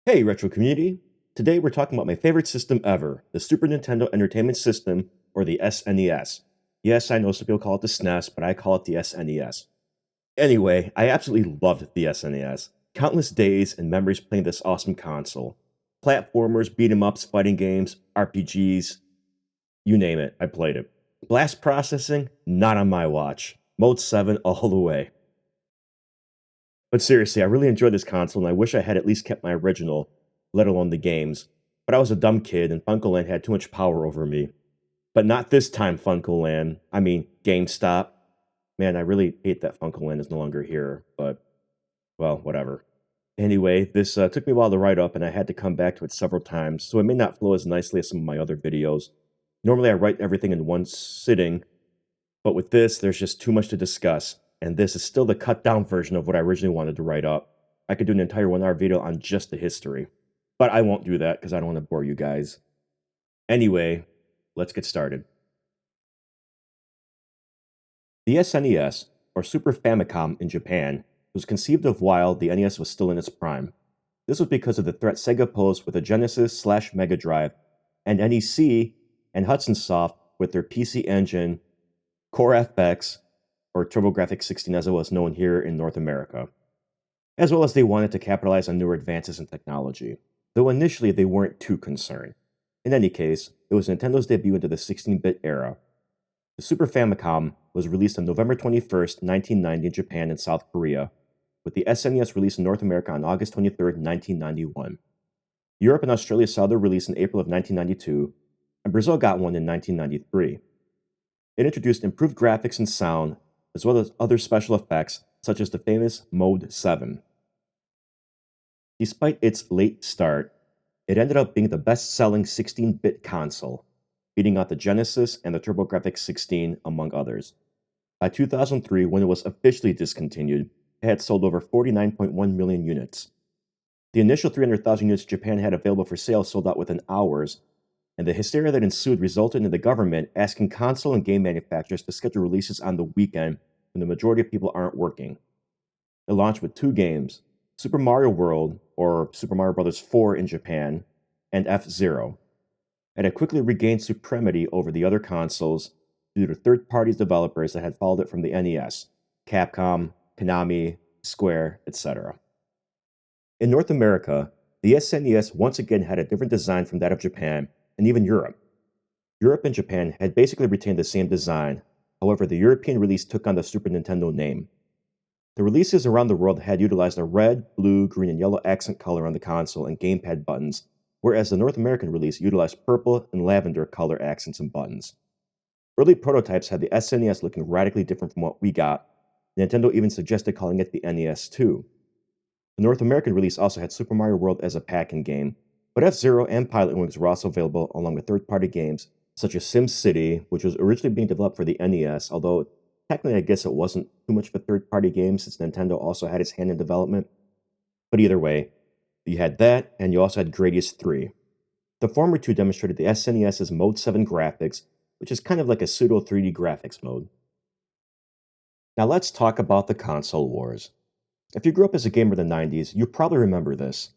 Hey, Retro Community! Today we're talking about my favorite system ever, the Super Nintendo Entertainment System, or the SNES. Yes, I know some people call it the SNES, but I call it the SNES. Anyway, I absolutely loved the SNES. Countless days and memories playing this awesome console. Platformers, beat 'em ups, fighting games, RPGs, you name it, I played it. Blast processing? Not on my watch. Mode 7 all the way. But seriously, I really enjoyed this console, and I wish I had at least kept my original, let alone the games. But I was a dumb kid, and FuncoLand had too much power over me. But not this time, FuncoLand. I mean, GameStop. Man, I really hate that FuncoLand is no longer here, but, well, whatever. Anyway, this took me a while to write up, and I had to come back to it several times, so it may not flow as nicely as some of my other videos. Normally, I write everything in one sitting, but with this, there's just too much to discuss, and this is still the cut down version of what I originally wanted to write up. I could do an entire 1 hour video on just the history, but I won't do that because I don't want to bore you guys. Anyway, let's get started. The SNES, or Super Famicom in Japan, was conceived of while the NES was still in its prime. This was because of the threat Sega posed with the Genesis/Mega Drive, and NEC and Hudson Soft with their PC Engine, Core FX, or TurboGrafx-16 as it was known here in North America, as well as they wanted to capitalize on newer advances in technology, though initially they weren't too concerned. In any case, it was Nintendo's debut into the 16-bit era. The Super Famicom was released on November 21st, 1990 in Japan and South Korea, with the SNES released in North America on August 23rd, 1991. Europe and Australia saw their release in April of 1992, and Brazil got one in 1993. It introduced improved graphics and sound, as well as other special effects, such as the famous Mode 7. Despite its late start, it ended up being the best-selling 16-bit console, beating out the Genesis and the TurboGrafx-16, among others. By 2003, when it was officially discontinued, it had sold over 49.1 million units. The initial 300,000 units Japan had available for sale sold out within hours, and the hysteria that ensued resulted in the government asking console and game manufacturers to schedule releases on the weekend when the majority of people aren't working. It launched with 2 games, Super Mario World, or Super Mario Bros. 4 in Japan, and F-Zero. And it quickly regained supremacy over the other consoles due to third-party developers that had followed it from the NES, Capcom, Konami, Square, etc. In North America, the SNES once again had a different design from that of Japan, and even Europe. Europe and Japan had basically retained the same design, however the European release took on the Super Nintendo name. The releases around the world had utilized a red, blue, green, and yellow accent color on the console and gamepad buttons, whereas the North American release utilized purple and lavender color accents and buttons. Early prototypes had the SNES looking radically different from what we got. Nintendo even suggested calling it the NES 2. The North American release also had Super Mario World as a pack-in game, but F-Zero and Pilot Wings were also available along with third-party games such as SimCity, which was originally being developed for the NES, although technically I guess it wasn't too much of a third-party game since Nintendo also had its hand in development. But either way, you had that, and you also had Gradius 3. The former two demonstrated the SNES's Mode 7 graphics, which is kind of like a pseudo 3D graphics mode. Now let's talk about the console wars. If you grew up as a gamer in the 90s, you probably remember this.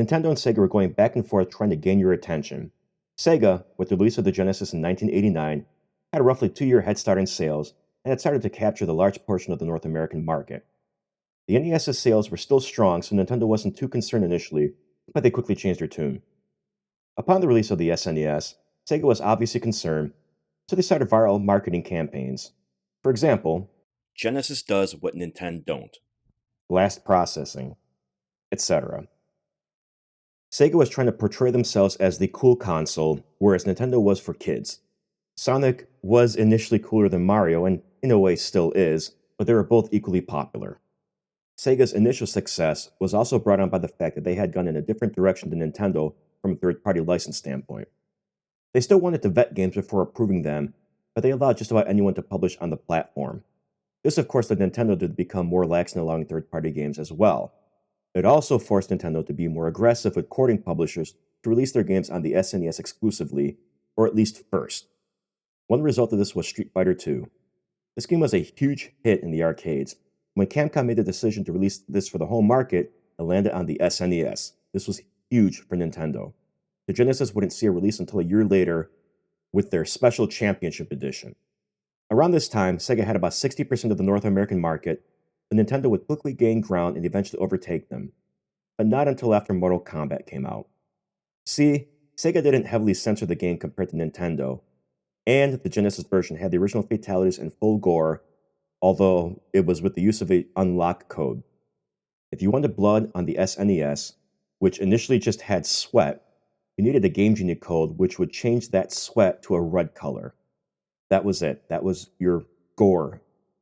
Nintendo and Sega were going back and forth trying to gain your attention. Sega, with the release of the Genesis in 1989, had a roughly 2-year head start in sales, and had started to capture the large portion of the North American market. The NES's sales were still strong, so Nintendo wasn't too concerned initially, but they quickly changed their tune. Upon the release of the SNES, Sega was obviously concerned, so they started viral marketing campaigns. For example, Genesis does what Nintendo don't. Blast processing, etc. Sega was trying to portray themselves as the cool console, whereas Nintendo was for kids. Sonic was initially cooler than Mario, and in a way still is, but they were both equally popular. Sega's initial success was also brought on by the fact that they had gone in a different direction than Nintendo from a third-party license standpoint. They still wanted to vet games before approving them, but they allowed just about anyone to publish on the platform. This of course led Nintendo to become more lax in allowing third-party games as well. It also forced Nintendo to be more aggressive with courting publishers to release their games on the SNES exclusively, or at least first. One result of this was Street Fighter II. This game was a huge hit in the arcades. When Capcom made the decision to release this for the home market, it landed on the SNES. This was huge for Nintendo. The Genesis wouldn't see a release until a year later with their Special Championship Edition. Around this time, Sega had about 60% of the North American market, but Nintendo would quickly gain ground and eventually overtake them, but not until after Mortal Kombat came out. See, Sega didn't heavily censor the game compared to Nintendo, and the Genesis version had the original fatalities and full gore, although it was with the use of an unlock code. If you wanted blood on the SNES, which initially just had sweat, you needed a Game Genie code which would change that sweat to a red color. That was it. That was your gore.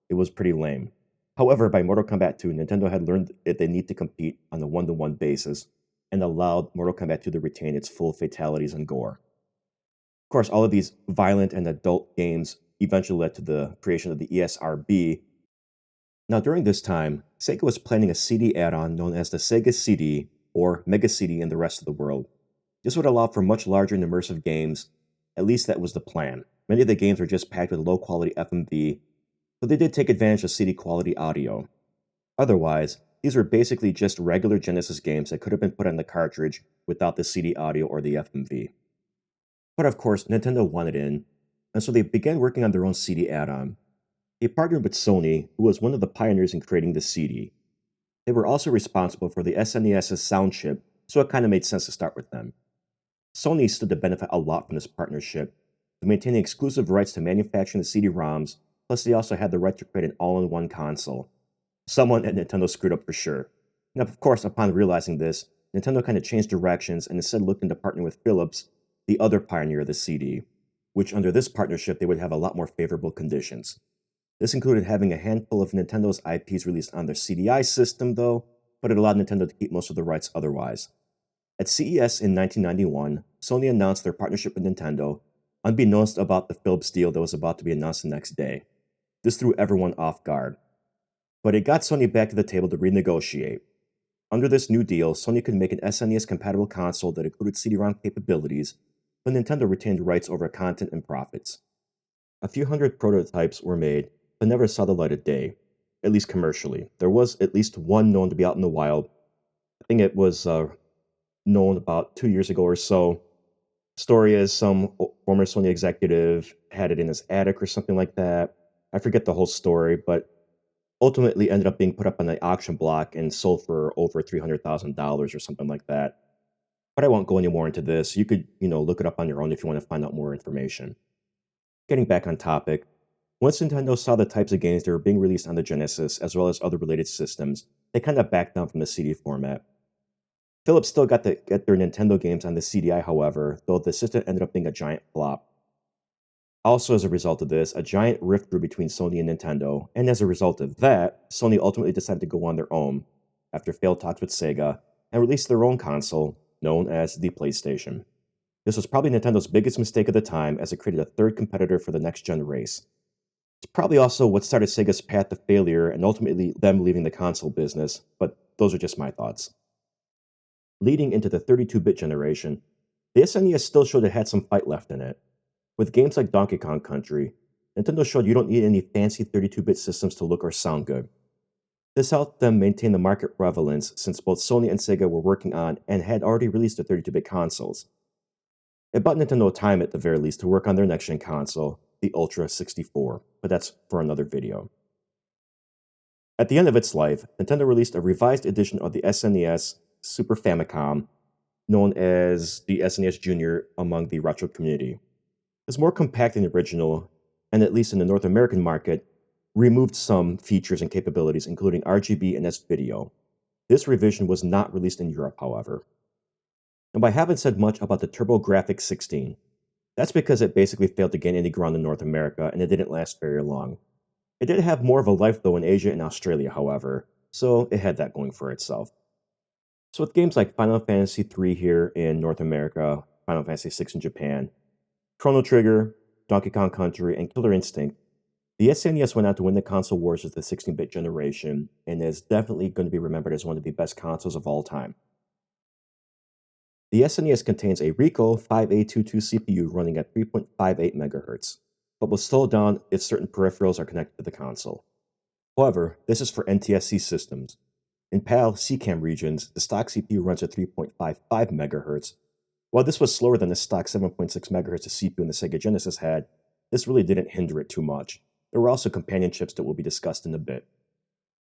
It was pretty lame. However, by Mortal Kombat 2, Nintendo had learned that they need to compete on a one-to-one basis and allowed Mortal Kombat 2 to retain its full fatalities and gore. Of course, all of these violent and adult games eventually led to the creation of the ESRB. Now, during this time, Sega was planning a CD add-on known as the Sega CD, or Mega CD in the rest of the world. This would allow for much larger and immersive games. At least that was the plan. Many of the games were just packed with low-quality FMV, but they did take advantage of CD-quality audio. Otherwise, these were basically just regular Genesis games that could have been put on the cartridge without the CD audio or the FMV. But of course, Nintendo wanted in, and so they began working on their own CD add-on. They partnered with Sony, who was one of the pioneers in creating the CD. They were also responsible for the SNES's sound chip, so it kind of made sense to start with them. Sony stood to benefit a lot from this partnership, maintaining exclusive rights to manufacturing the CD-ROMs, plus they also had the right to create an all-in-one console. Someone at Nintendo screwed up for sure. Now, of course, upon realizing this, Nintendo kind of changed directions and instead looked into partnering with Philips, the other pioneer of the CD, which under this partnership they would have a lot more favorable conditions. This included having a handful of Nintendo's IPs released on their CDI system, though, but it allowed Nintendo to keep most of the rights otherwise. At CES in 1991, Sony announced their partnership with Nintendo, unbeknownst about the Philips deal that was about to be announced the next day. This threw everyone off guard. But it got Sony back to the table to renegotiate. Under this new deal, Sony could make an SNES-compatible console that included CD-ROM capabilities, but Nintendo retained rights over content and profits. A few hundred prototypes were made, but never saw the light of day, at least commercially. There was at least one known to be out in the wild. I think it was known about 2 years ago or so. Story is some former Sony executive had it in his attic or something like that. I forget the whole story, but ultimately ended up being put up on the auction block and sold for over $300,000 or something like that. But I won't go any more into this. You could, look it up on your own if you want to find out more information. Getting back on topic, once Nintendo saw the types of games that were being released on the Genesis, as well as other related systems, they kind of backed down from the CD format. Philips still got to get their Nintendo games on the CDI, however, though the system ended up being a giant flop. Also, as a result of this, a giant rift grew between Sony and Nintendo, and as a result of that, Sony ultimately decided to go on their own, after failed talks with Sega, and released their own console, known as the PlayStation. This was probably Nintendo's biggest mistake of the time, as it created a third competitor for the next-gen race. It's probably also what started Sega's path to failure and ultimately them leaving the console business, but those are just my thoughts. Leading into the 32-bit generation, the SNES still showed it had some fight left in it. With games like Donkey Kong Country, Nintendo showed you don't need any fancy 32-bit systems to look or sound good. This helped them maintain the market prevalence since both Sony and Sega were working on and had already released their 32-bit consoles. It bought Nintendo time at the very least to work on their next-gen console, the Ultra 64, but that's for another video. At the end of its life, Nintendo released a revised edition of the SNES Super Famicom, known as the SNES Jr. among the retro community. It was more compact than the original, and at least in the North American market, removed some features and capabilities, including RGB and S-Video. This revision was not released in Europe, however. Now, I haven't said much about the TurboGrafx 16. That's because it basically failed to gain any ground in North America, and it didn't last very long. It did have more of a life, though, in Asia and Australia, however, so it had that going for itself. So with games like Final Fantasy III here in North America, Final Fantasy VI in Japan, Chrono Trigger, Donkey Kong Country, and Killer Instinct, the SNES went on to win the console wars of the 16-bit generation, and is definitely going to be remembered as one of the best consoles of all time. The SNES contains a Rico 5A22 CPU running at 3.58 MHz, but will slow down if certain peripherals are connected to the console. However, this is for NTSC systems. In PAL CCAM regions, the stock CPU runs at 3.55 MHz. While this was slower than the stock 7.6 MHz CPU in the Sega Genesis had, this really didn't hinder it too much. There were also companion chips that will be discussed in a bit.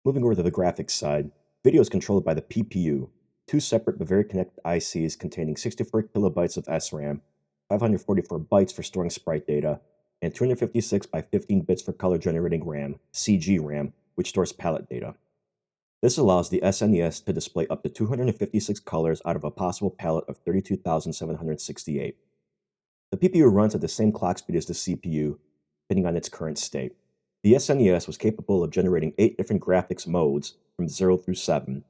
Moving over to the graphics side, video is controlled by the PPU, two separate but very connected ICs containing 64 kilobytes of SRAM, 544 bytes for storing sprite data, and 256 by 15 bits for color generating RAM, CG RAM, which stores palette data. This allows the SNES to display up to 256 colors out of a possible palette of 32,768. The PPU runs at the same clock speed as the CPU, depending on its current state. The SNES was capable of generating 8 different graphics modes from 0 through 7,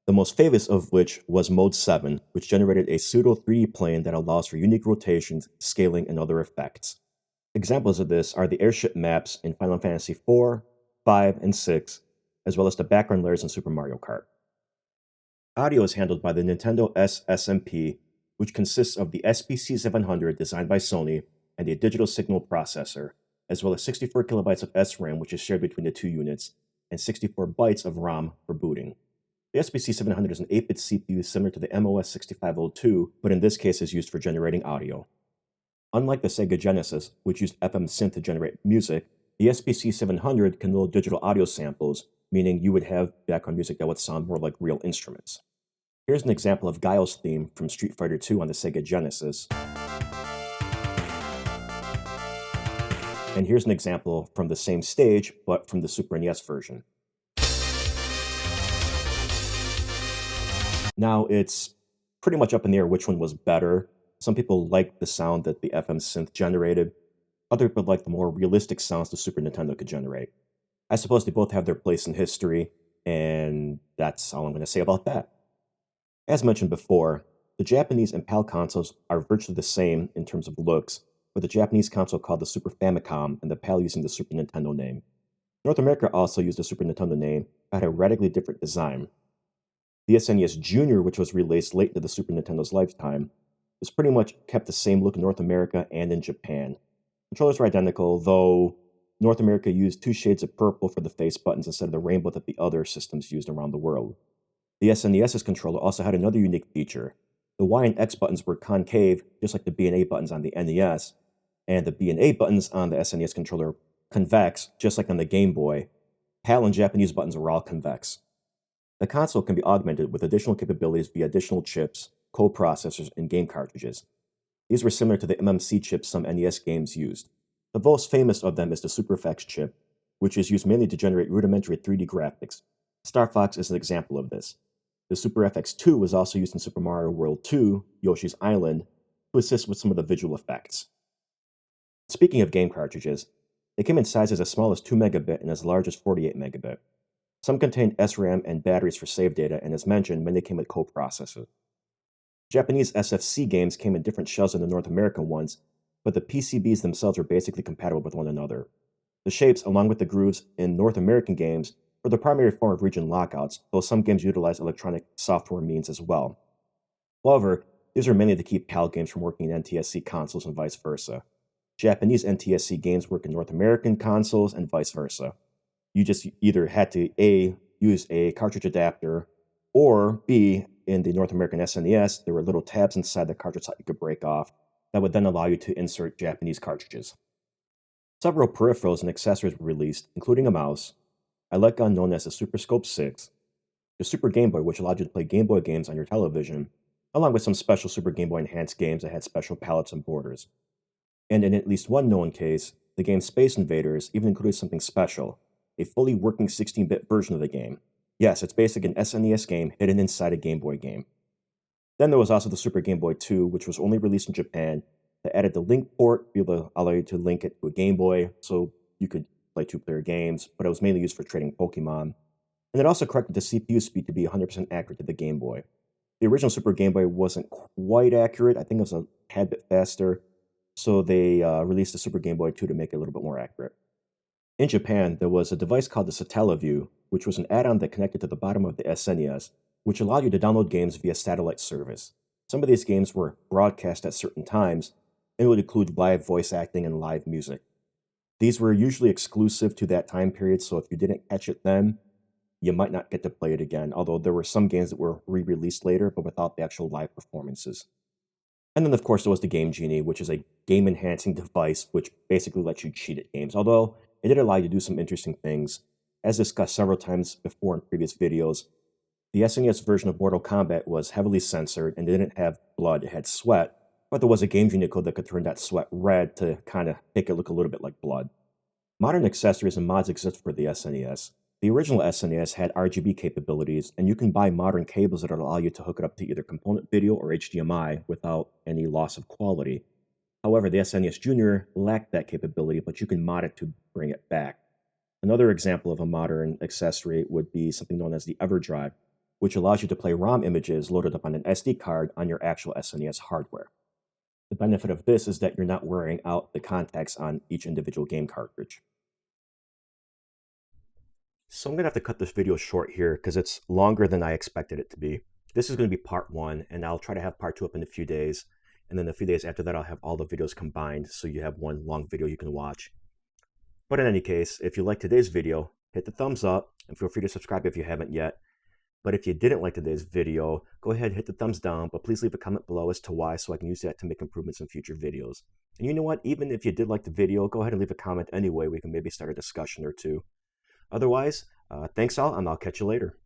the most famous of which was Mode 7, which generated a pseudo 3D plane that allows for unique rotations, scaling, and other effects. Examples of this are the airship maps in Final Fantasy IV, 5, and 6, as well as the background layers in Super Mario Kart. Audio is handled by the Nintendo SMP, which consists of the SPC700 designed by Sony and a digital signal processor, as well as 64 kilobytes of SRAM, which is shared between the two units, and 64 bytes of ROM for booting. The SPC700 is an 8-bit CPU similar to the MOS6502, but in this case is used for generating audio. Unlike the Sega Genesis, which used FM synth to generate music, the SPC700 can load digital audio samples, meaning you would have background music that would sound more like real instruments. Here's an example of Guile's theme from Street Fighter II on the Sega Genesis. And here's an example from the same stage, but from the Super NES version. Now, it's pretty much up in the air which one was better. Some people liked the sound that the FM synth generated. Other people liked the more realistic sounds the Super Nintendo could generate. I suppose they both have their place in history, and that's all I'm going to say about that. As mentioned before, the Japanese and PAL consoles are virtually the same in terms of looks, with the Japanese console called the Super Famicom and the PAL using the Super Nintendo name. North America also used the Super Nintendo name, but had a radically different design. The SNES Jr, which was released late into the Super Nintendo's lifetime, was pretty much kept the same look in North America and in Japan. Controllers were identical, though North America used 2 shades of purple for the face buttons instead of the rainbow that the other systems used around the world. The SNES's controller also had another unique feature. The Y and X buttons were concave, just like the B and A buttons on the NES, and the B and A buttons on the SNES controller convex, just like on the Game Boy. PAL and Japanese buttons were all convex. The console can be augmented with additional capabilities via additional chips, co-processors, and game cartridges. These were similar to the MMC chips some NES games used. The most famous of them is the SuperFX chip, which is used mainly to generate rudimentary 3D graphics. Star Fox is an example of this. The SuperFX2 was also used in Super Mario World 2, Yoshi's Island, to assist with some of the visual effects. Speaking of game cartridges, they came in sizes as small as 2 megabit and as large as 48 megabit. Some contained SRAM and batteries for save data, and as mentioned, many came with co-processors. Japanese SFC games came in different shells than the North American ones, but the PCBs themselves are basically compatible with one another. The shapes, along with the grooves in North American games, were the primary form of region lockouts, though some games utilize electronic software means as well. However, these are mainly to keep PAL games from working in NTSC consoles and vice versa. Japanese NTSC games work in North American consoles and vice versa. You just either had to A, use a cartridge adapter, or B, in the North American SNES, there were little tabs inside the cartridge that you could break off that would then allow you to insert Japanese cartridges. Several peripherals and accessories were released, including a mouse, a light gun known as the Super Scope 6, the Super Game Boy, which allowed you to play Game Boy games on your television, along with some special Super Game Boy Enhanced games that had special palettes and borders. And in at least one known case, the game Space Invaders even included something special, a fully working 16-bit version of the game. Yes, it's basically an SNES game hidden inside a Game Boy game. Then there was also the Super Game Boy 2, which was only released in Japan, that added the link port to be able to allow you to link it to a Game Boy, so you could play 2-player games, but it was mainly used for trading Pokemon. And it also corrected the CPU speed to be 100% accurate to the Game Boy. The original Super Game Boy wasn't quite accurate, I think it was a tad bit faster, so they released the Super Game Boy 2 to make it a little bit more accurate. In Japan, there was a device called the Satellaview, which was an add-on that connected to the bottom of the SNES, which allowed you to download games via satellite service. Some of these games were broadcast at certain times, and would include live voice acting and live music. These were usually exclusive to that time period, so if you didn't catch it then, you might not get to play it again, although there were some games that were re-released later, but without the actual live performances. And then, of course, there was the Game Genie, which is a game-enhancing device which basically lets you cheat at games, although it did allow you to do some interesting things. As discussed several times before in previous videos, the SNES version of Mortal Kombat was heavily censored and didn't have blood, it had sweat, but there was a Game Genie code that could turn that sweat red to kind of make it look a little bit like blood. Modern accessories and mods exist for the SNES. The original SNES had RGB capabilities, and you can buy modern cables that allow you to hook it up to either component video or HDMI without any loss of quality. However, the SNES Jr. lacked that capability, but you can mod it to bring it back. Another example of a modern accessory would be something known as the Everdrive, which allows you to play ROM images loaded up on an SD card on your actual SNES hardware. The benefit of this is that you're not wearing out the contacts on each individual game cartridge. So I'm going to have to cut this video short here because it's longer than I expected it to be. This is going to be part 1, and I'll try to have part 2 up in a few days. And then a few days after that, I'll have all the videos combined so you have one long video you can watch. But in any case, if you liked today's video, hit the thumbs up and feel free to subscribe if you haven't yet. But if you didn't like today's video, go ahead and hit the thumbs down, but please leave a comment below as to why so I can use that to make improvements in future videos. And you know what? Even if you did like the video, go ahead and leave a comment anyway. We can maybe start a discussion or two. Otherwise, thanks all, and I'll catch you later.